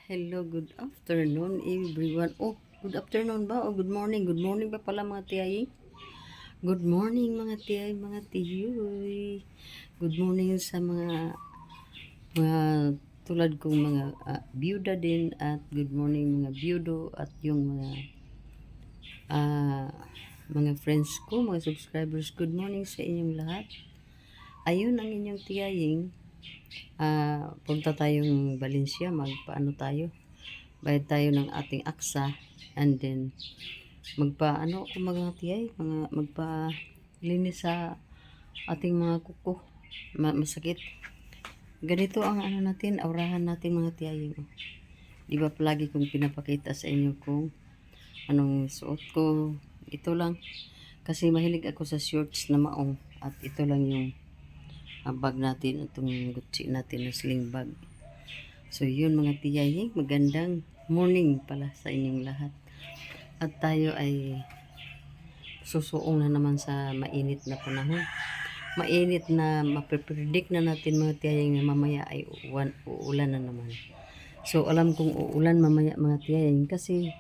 Hello, good afternoon everyone. Oh, good afternoon ba? Oh, good morning. Good morning ba pala mga tiyay? Good morning mga tiyay, mga tiyoy. Good morning sa mga tulad kong mga byuda din at good morning mga byudo at yung ah, mga friends ko, mga subscribers. Good morning sa inyong lahat. Ayun ang inyong tiyaying. Punta tayong Valencia, magpaano tayo? Bayad tayo ng ating aksa and then magpaano kung mga tiyay, magpa-linis sa ating mga kuko. Masakit. Ganito ang ano natin, aurahan natin mga tiyay. Oh. Di ba palagi kong pinapakita sa inyo kung anong suot ko. Ito lang. Kasi mahilig ako sa shorts na maong. At ito lang yung bag natin. Itong Gucci natin na sling bag. So yun mga tiyay, magandang morning pala sa inyong lahat. At tayo ay susuong na naman sa mainit na panahon. Mainit na mapipredict na natin mga tiyay na mamaya ay uulan na naman. So alam kong uulan mamaya mga tiyay kasi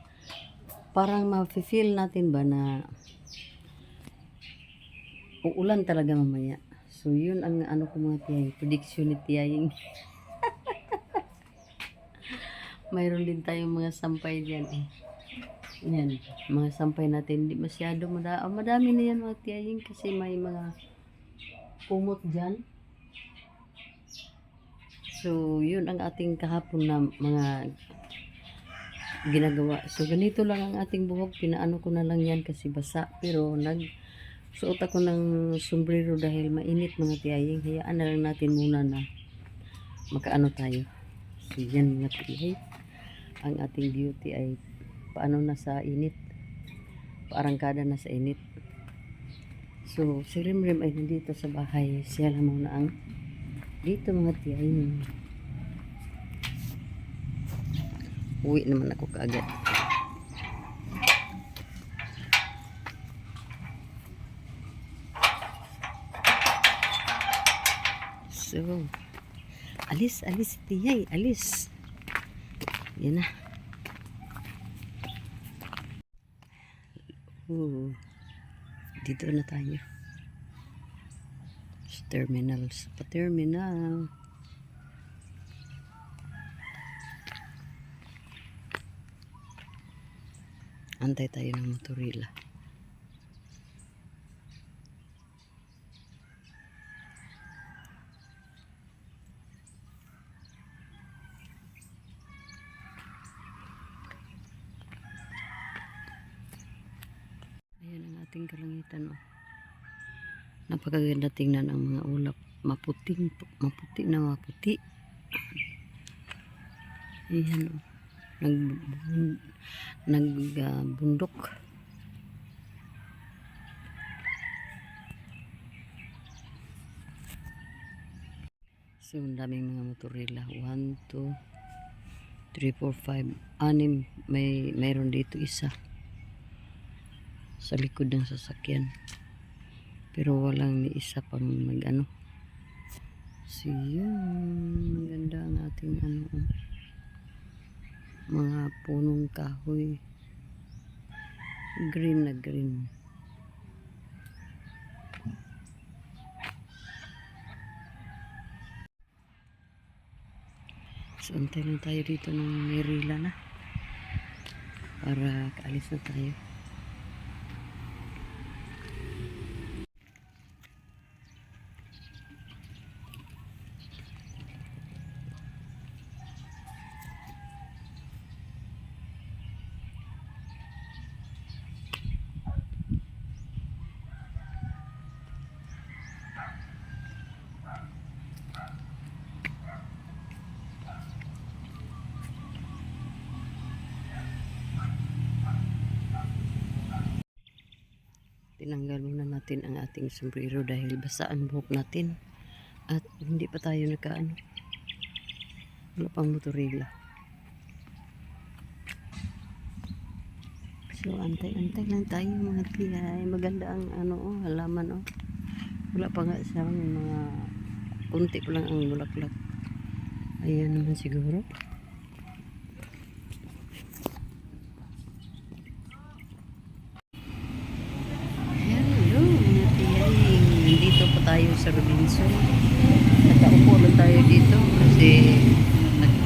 parang ma-feel natin ba na uulan talaga mamaya. So yun ang ano ko mga tiyay, prediction ni tiyay. Mayroon din tayong mga sampay diyan eh. Yan, mga sampay natin, hindi masyado madami na yan mga tiyaying kasi may mga kumot dyan. So, yun ang ating kahapon na mga ginagawa. So, ganito lang ang ating buhok. Pinaano ko na lang yan kasi basa. Pero, nagsuot ako ng sombrero dahil mainit mga tiyaying. Hayaan na lang natin muna na makaano tayo. So, yan mga tiyay. Ang ating beauty ay paano na sa init. Paarangkada na sa init. So, si Rimrim ay nandito sa bahay. Siya lang muna ang dito mga tiyay. Uwi naman ako kaagad. So, alis tiyay, alis. Yan na. Dito na tayo. Sa terminal. Sa terminal. Antay tayo ng motorila. Ayan ang ating kalangitan. Oh. Napakaganda tingnan ang mga ulap. Maputi na maputi. Ayan. Oh. Nagbundok. So, ang daming mga motorila. 1, 2, 3, 4, 5, 6. Mayroon dito isa. Sa likod ng sasakyan. Pero walang ni isa pang mag-ano. So, yun. Maganda ang ating ano. Mga punong kahoy. Green na green. So, antay lang tayo dito ng Merila na. Para kaalis na tayo. Tinanggal muna natin ang ating sombrero dahil basa ang buhok natin at hindi pa tayo nakaano, wala pang motorila. So antay lang tayo mga tiyay. Maganda ang ano halaman wala pa nga siyang mga kunti pa lang ang bulaklak. Ayan naman siguro. sa Robinson. Nakaupo lang tayo dito kasi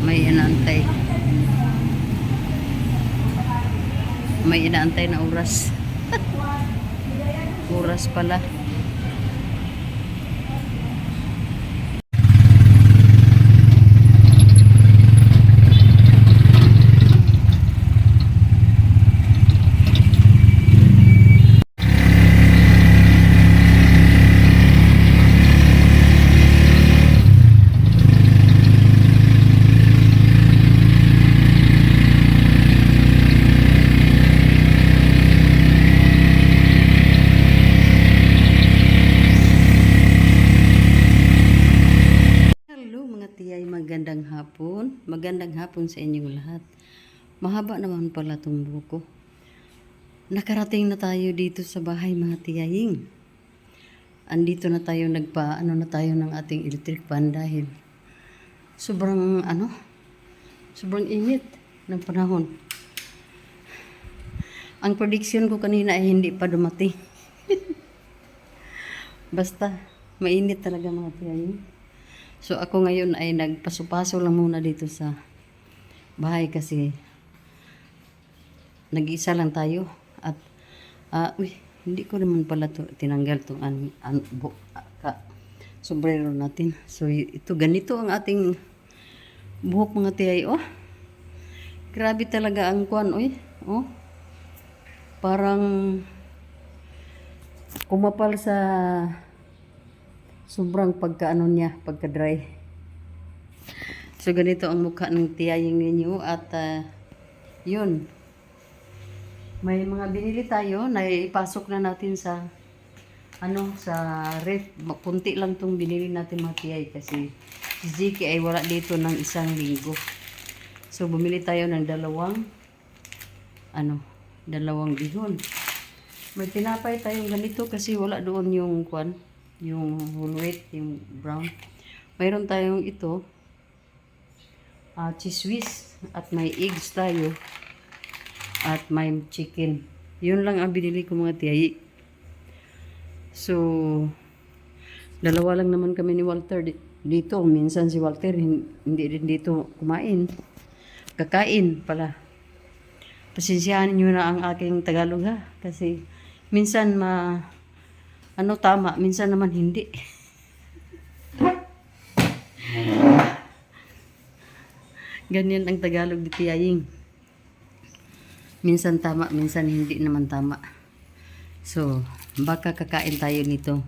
may inaantay. May inaantay na oras. Oras pala. Hello mga tiyay, magandang hapon. Magandang hapon sa inyong lahat. Mahaba naman pala itong buko. Nakarating na tayo dito sa bahay mga tiyaying. Andito na tayo ano na tayo ng ating electric fan dahil sobrang init ng panahon. Ang prediction ko kanina ay hindi pa dumating. Basta mainit talaga mga tiyaying. So ako ngayon ay nagpaso-paso lang muna dito sa bahay kasi nag-iisa lang tayo at hindi ko naman pala to tinanggal tong sombrero natin. So ito ganito ang ating buhok mga tiyay. Oh, grabe talaga ang kwan. Oh, parang kumapal sa sobrang pagka-dry. So ganito ang mukha ng tiyaying ninyo at yun. May mga binili tayo na ipasok na natin sa ref. Kunti lang tong binili natin mga tiyay kasi si Ziki ay wala dito ng 1 linggo. So bumili tayo ng dalawang bihon. May tinapay tayong ganito kasi wala doon yung whole wheat, yung brown. Mayroon tayong ito, cheese whiz, at may eggs tayo, at may chicken. Yun lang ang binili ko mga tiyayi. So, dalawa lang naman kami ni Walter dito. Minsan si Walter hindi rin dito kakain pala. Pasensyahan nyo na ang aking Tagalog ha, kasi minsan tama, minsan naman hindi. Ganyan ang Tagalog di tiyaying. Minsan tama, minsan hindi naman tama. So, baka kakain tayo nito.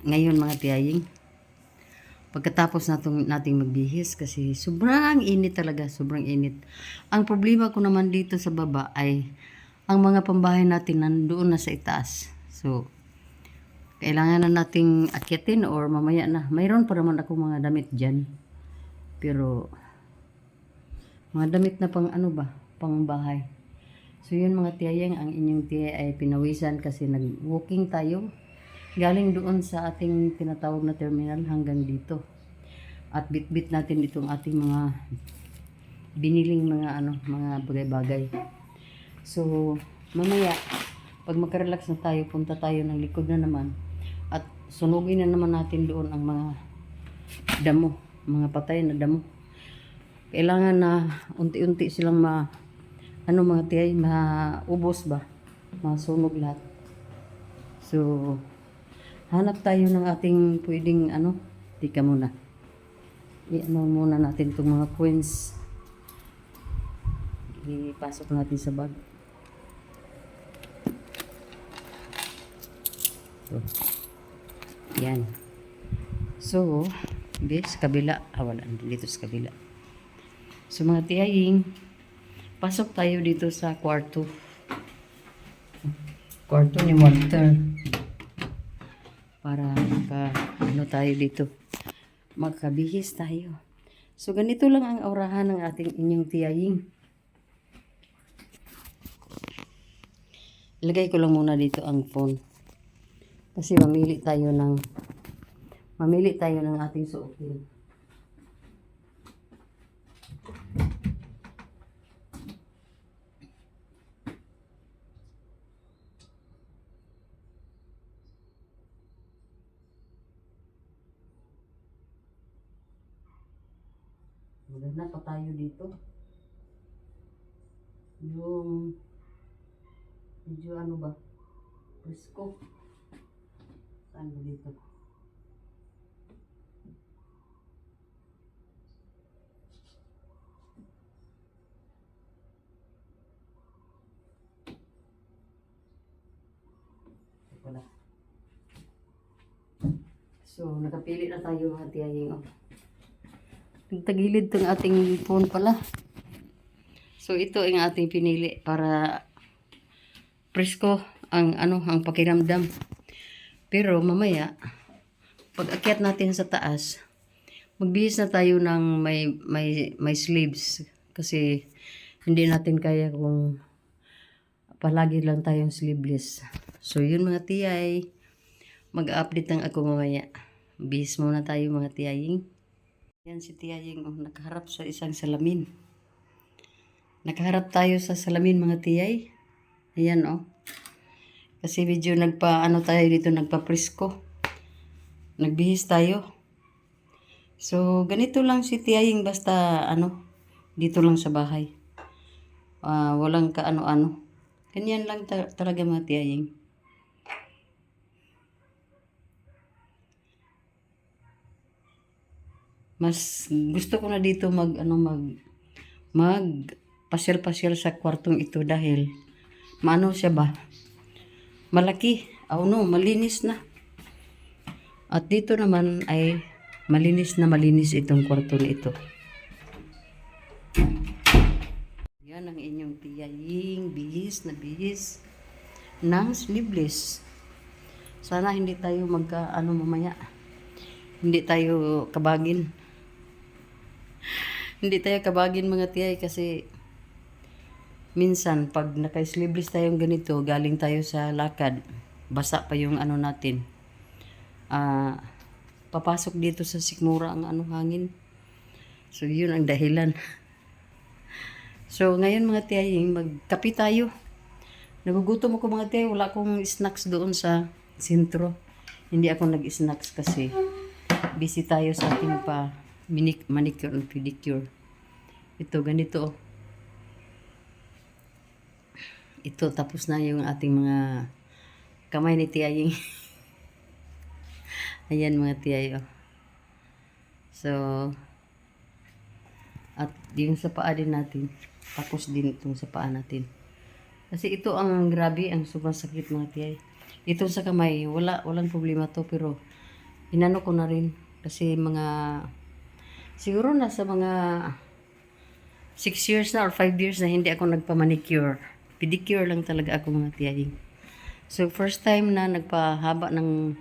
Ngayon mga tiyaying. Pagkatapos nating magbihis kasi sobrang init talaga, sobrang init. Ang problema ko naman dito sa baba ay ang mga pambahay natin nandoon na sa itaas. So, kailangan na nating akyatin or mamaya na. Mayroon pa naman ako mga damit dyan. Pero, mga damit na pang bahay. So, yun mga tiyayang, ang inyong tiyay ay pinawisan kasi nag-walking tayo. Galing doon sa ating tinatawag na terminal hanggang dito. At bit-bit natin itong ating mga biniling mga bagay-bagay. So, mamaya, pag makarelax na tayo, punta tayo ng likod na naman. At sunugin na naman natin doon ang mga damo, mga patay na damo. Kailangan na unti-unti silang mga tiyay, maubos ba? Masunog lahat. So, hanap tayo ng ating pwedeng tika muna. Muna natin itong mga coins. Ipasok natin sa bag. So, yan. So, kabila. Wala. Dito sa kabila. So, mga tiyaying, pasok tayo dito sa kwarto. Kwarto ni Walter. Para tayo dito. Magkabihis tayo. So, ganito lang ang aurahan ng ating inyong tiyaying. Ilagay ko lang muna dito ang phone. Kasi mamili tayo ng ating suotin. Maganda pa tayo dito. Yung medyo ano ba? Presko. Saan ba dito? Ito pala. So, nakapili na tayo mga tiyaying. Oh. Tagilid tong ating phone pala. So, ito ang ating pinili para presko ang ang pakiramdam. Pero mamaya, pag akyat natin sa taas, magbihis na tayo ng may sleeves kasi hindi natin kaya kung palagi lang tayong sleeveless. So, yun mga tiyay. Mag-update lang ako mamaya. Bihis muna tayo mga tiyaying. Yan si tiyaying nakaharap sa isang salamin. Nakaharap tayo sa salamin mga tiyay. Ayan Kasi medyo tayo dito, nagpa-presko. Nagbihis tayo. So, ganito lang si tiyaying basta dito lang sa bahay. Walang kaano-ano. Ganyan lang talaga mga tiyaying. Mas gusto ko na dito mag pasyal-pasyal sa kwartong ito dahil siya ba? Malaki. Malinis na. At dito naman ay malinis itong kwarto na ito. Yan ang inyong tiyaying bihis ng sleeveless. Sana hindi tayo mamaya. Hindi tayo kabagin. Hindi tayo kabagin mga tiyay kasi minsan pag naka-sleeveless tayong ganito, galing tayo sa lakad, basa pa yung natin. Papasok dito sa sikmura ang hangin. So yun ang dahilan. So ngayon mga tiyay, magkape tayo. Nagugutom ako mga tiyay, wala akong snacks doon sa sentro. Hindi ako nag-snacks kasi busy tayo sa ating manicure and pedicure. Ito, ganito. Ito, tapos na yung ating mga kamay ni tiyaying. Ayan mga tiyay. So, at yung sa paa din natin. Tapos din itong sa paa natin. Kasi ito ang grabe, ang sobrang sakit mga tiyay. Ito sa kamay, walang problema to, pero inano ko na rin. Kasi siguro nasa mga 6 years na or 5 years na hindi ako nagpa-manicure. Pedicure lang talaga ako mga tiyaying. So, first time na nagpahaba ng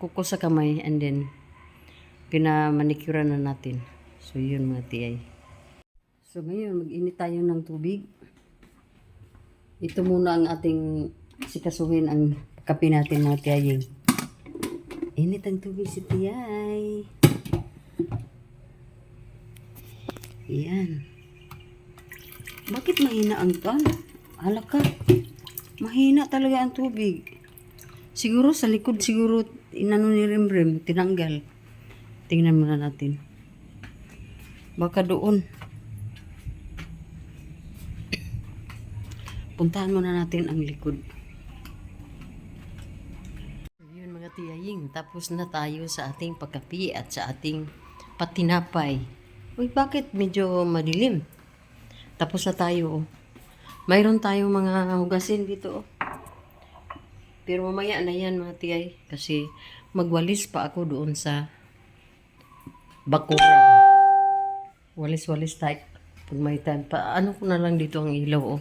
kuko sa kamay and then pinamanicure na natin. So, yun mga tiyay. So, ngayon mag-init tayo ng tubig. Ito muna ang ating sikasuhin ang kape natin mga tiyaying. Init ang tubig si tiyay. Ayan. Bakit mahina ang tan? Halaka. Mahina talaga ang tubig. Siguro sa likod, inano ni Rimrim, tinanggal. Tingnan muna natin. Baka doon. Puntahan muna natin ang likod. Yun mga tiyaying, tapos na tayo sa ating pagkapi at sa ating patinapay. Uy, bakit medyo madilim? Tapos na tayo. Mayroon tayong mga hugasin dito. Pero mamaya na yan mga tiyay. Kasi magwalis pa ako doon sa bakuran. Walis-walis tayo. Pag may time. Paano ko na lang dito ang ilaw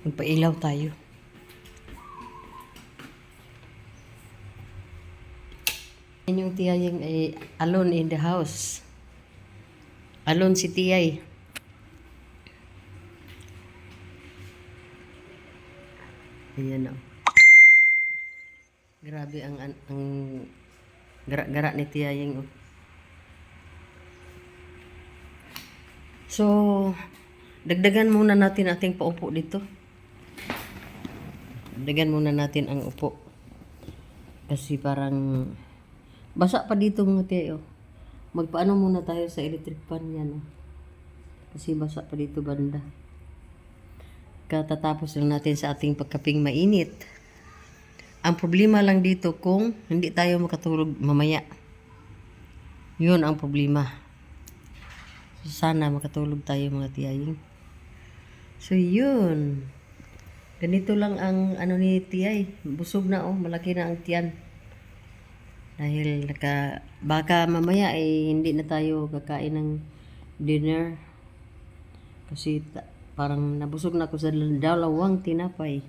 Magpailaw tayo. Yung tiyaying ay alone in the house. Alone si tiyay. Ayan Grabe ang gara-gara ni tiyaying So, dagdagan muna natin ating paupo dito. Dagdagan muna natin ang upo. Kasi parang basa pa dito mga tiyay Magpaano muna tayo sa electric fan yan. Oh. Kasi basa pa dito banda. Katatapos lang natin sa ating pagkaping mainit. Ang problema lang dito kung hindi tayo makatulog mamaya. Yun ang problema. So, sana makatulog tayo mga tiyaying. So yun. Ganito lang ang ano ni tiyay. Busog na oh. Malaki na ang tiyan. Dahil baka mamaya ay hindi na tayo kakain ng dinner. Kasi parang nabusog na ako sa dalawang tinapay.